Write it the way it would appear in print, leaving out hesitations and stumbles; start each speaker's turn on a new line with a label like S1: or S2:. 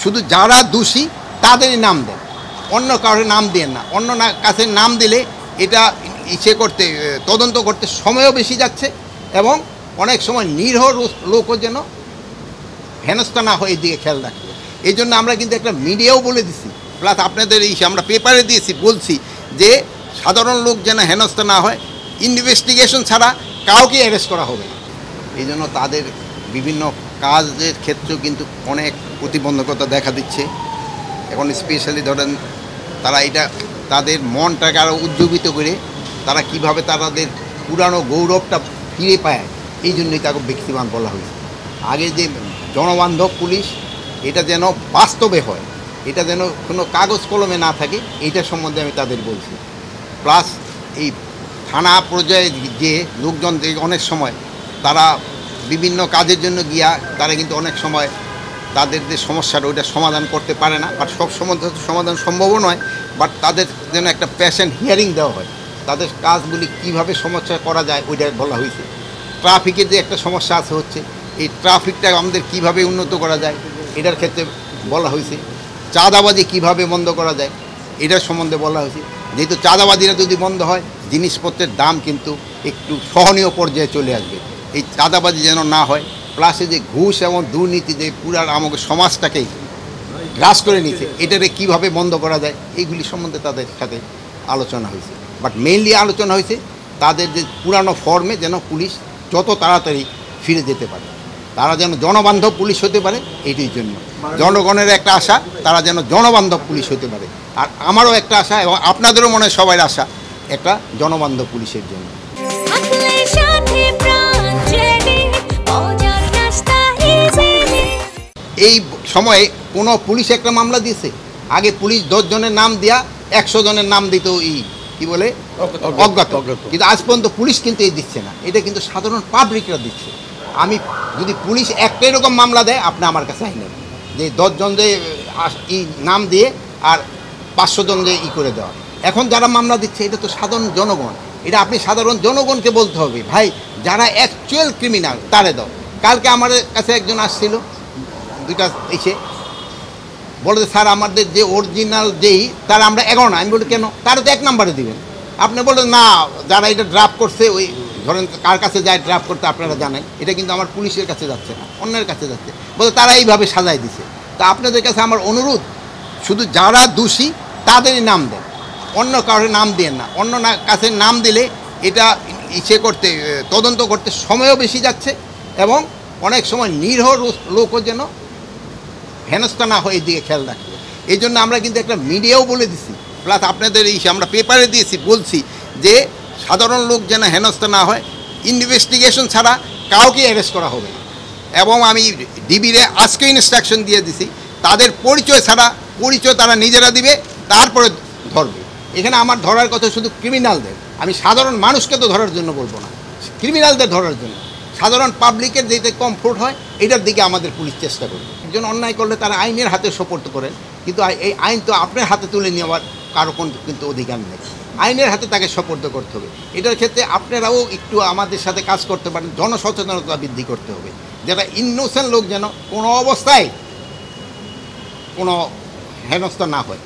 S1: শুধু যারা দোষী তাদেরই নাম দেন, অন্য কারোর নাম দেন না। অন্য কাছে নাম দিলে এটা করতে তদন্ত করতে সময়ও বেশি যাচ্ছে এবং অনেক সময় নিরীহ লোকও যেন হেনস্থা না হয়, এই দিকে খেয়াল রাখবে। এই জন্য আমরা কিন্তু একটা মিডিয়াও বলে দিছি, প্লাস আপনাদের আমরা পেপারে দিয়েছি, বলছি যে সাধারণ লোক যেন হেনস্থা না হয়, ইনভেস্টিগেশন ছাড়া কাউকে অ্যারেস্ট করা হবে না। এই জন্য তাদের বিভিন্ন কাজের ক্ষেত্রেও কিন্তু অনেক প্রতিবন্ধকতা দেখা দিচ্ছে। এখন স্পেশালি ধরেন তারা এটা তাদের মনটাকে আরও উজ্জীবিত করে তারা কিভাবে তাদের পুরানো গৌরবটা ফিরে পায়, এই জন্যই তাকে ব্যক্তিমান বলা হয়েছে। আগে যে জনবান্ধব পুলিশ, এটা যেন বাস্তবে হয়, এটা যেন কোনো কাগজ কলমে না থাকে, এইটা সম্বন্ধে আমি তাদের বলছি। প্লাস এই থানা পর্যায়ে যে লোকজন যে অনেক সময় তারা বিভিন্ন কাজের জন্য গিয়া তারা কিন্তু অনেক সময় তাদের যে সমস্যাটা ওইটা সমাধান করতে পারে না, বাট সব সমাধান সম্ভবও নয়। বাট তাদের যেন একটা পেশেন্ট হিয়ারিং দেওয়া হয়, তাদের কাজগুলি কিভাবে সমস্যা করা যায় ওইটা বলা হয়েছে। ট্রাফিকের যে একটা সমস্যা আছে হচ্ছে, এই ট্রাফিকটা আমাদের কিভাবে উন্নত করা যায় এটার ক্ষেত্রে বলা হয়েছে। চাঁদাবাজি কিভাবে বন্ধ করা যায় এটার সম্বন্ধে বলা হয়েছে। যেহেতু চাঁদাবাজিরা যদি বন্ধ হয়, জিনিসপত্রের দাম কিন্তু একটু সহনীয় পর্যায়ে চলে আসবে। এই চাঁদাবাজি যেন না হয়, প্লাসে যে ঘুষ এবং দুর্নীতি যে পুরার আমাকে সমাজটাকেই গ্রাস করে নিচ্ছে, এটারে কিভাবে বন্ধ করা যায় এইগুলি সম্বন্ধে তাদের সাথে আলোচনা হয়েছে। বাট মেইনলি আলোচনা হয়েছে তাদের যে পুরানো ফর্মে যেন পুলিশ যত তাড়াতাড়ি ফিরে যেতে পারে, তারা যেন জনবান্ধব পুলিশ হতে পারে। এইটির জন্য জনগণের একটা আশা, তারা যেন জনবান্ধব পুলিশ হতে পারে। আর আমারও একটা আশা এবং আপনাদেরও মনে হয় সবাই আশা একটা জনবান্ধব পুলিশের জন্য। এই সময়ে কোনো পুলিশ একটা মামলা দিয়েছে, আগে পুলিশ 10 জনের নাম দিয়া 100 জনের নাম দিত কি বলে অজ্ঞাত, কিন্তু আজ পর্যন্ত পুলিশ কিন্তু এই দিচ্ছে না, এটা কিন্তু সাধারণ পাবলিকরা দিচ্ছে। আমি যদি পুলিশ একটা এরকম মামলা দেয়, আপনি আমার কাছে আইনেন যে 10 জন যে নাম দিয়ে আর 500 জন যে করে দেওয়া। এখন যারা মামলা দিচ্ছে এটা তো সাধারণ জনগণ, এটা আপনি সাধারণ জনগণকে বলতে হবে, ভাই যারা অ্যাকচুয়াল ক্রিমিনাল তারে দাও। কালকে আমার কাছে একজন আসছিল, দুইটা এসে বলে স্যার আমাদের যে অরিজিনাল যেই তারা আমরা 11 না। আমি বলি কেন, তারা তো 1 নম্বরে দিবেন। আপনি বলেন না, যারা এটা ড্রাফট করছে ওই ধরেন কার কাছে যায় ড্রাফট করতে আপনারা জানেন, এটা কিন্তু আমার পুলিশের কাছে যাচ্ছে না, অন্যের কাছে যাচ্ছে, বলে তারা এইভাবে সাজাই দিছে। তা আপনাদের কাছে আমার অনুরোধ, শুধু যারা দোষী তাদেরই নাম দেন, অন্য কারোর নাম দেন না। অন্য কাছে নাম দিলে এটা করতে তদন্ত করতে সময়ও বেশি যাচ্ছে এবং অনেক সময় নিরীহ লোকও যেন হেনস্থা না হয়, এই দিকে খেয়াল রাখবে। এই জন্য আমরা কিন্তু একটা মিডিয়াও বলে দিছি, প্লাস আপনাদের আমরা পেপারে দিয়েছি, বলছি যে সাধারণ লোক যেন হেনস্থা না হয়, ইনভেস্টিগেশন ছাড়া কাউকে অ্যারেস্ট করা হবে না। এবং আমি ডিবিরে আজকে ইনস্ট্রাকশন দিয়ে দিছি, তাদের পরিচয় ছাড়া, পরিচয় তারা নিজেরা দিবে, তারপরে ধরবে। এখানে আমার ধরার কথা শুধু ক্রিমিনালদের, আমি সাধারণ মানুষকে তো ধরার জন্য বলবো না, ক্রিমিনালদের ধরার জন্য। সাধারণ পাবলিকের যেতে কমফোর্ট হয় এটার দিকে আমাদের পুলিশ চেষ্টা করবে। একজন অন্যায় করলে তারা আইনের হাতে সোপর্দ করেন, কিন্তু এই আইন তো আপনার হাতে তুলে নেওয়ার কারো কিন্তু অধিকার নেই, আইনের হাতে তাকে সোপর্দ করতে হবে। এটার ক্ষেত্রে আপনারাও একটু আমাদের সাথে কাজ করতে পারেন, জনসচেতনতা বৃদ্ধি করতে হবে, যেটা ইনোসেন্ট লোক যেন কোনো অবস্থায় কোনো হেনস্থা না হয়।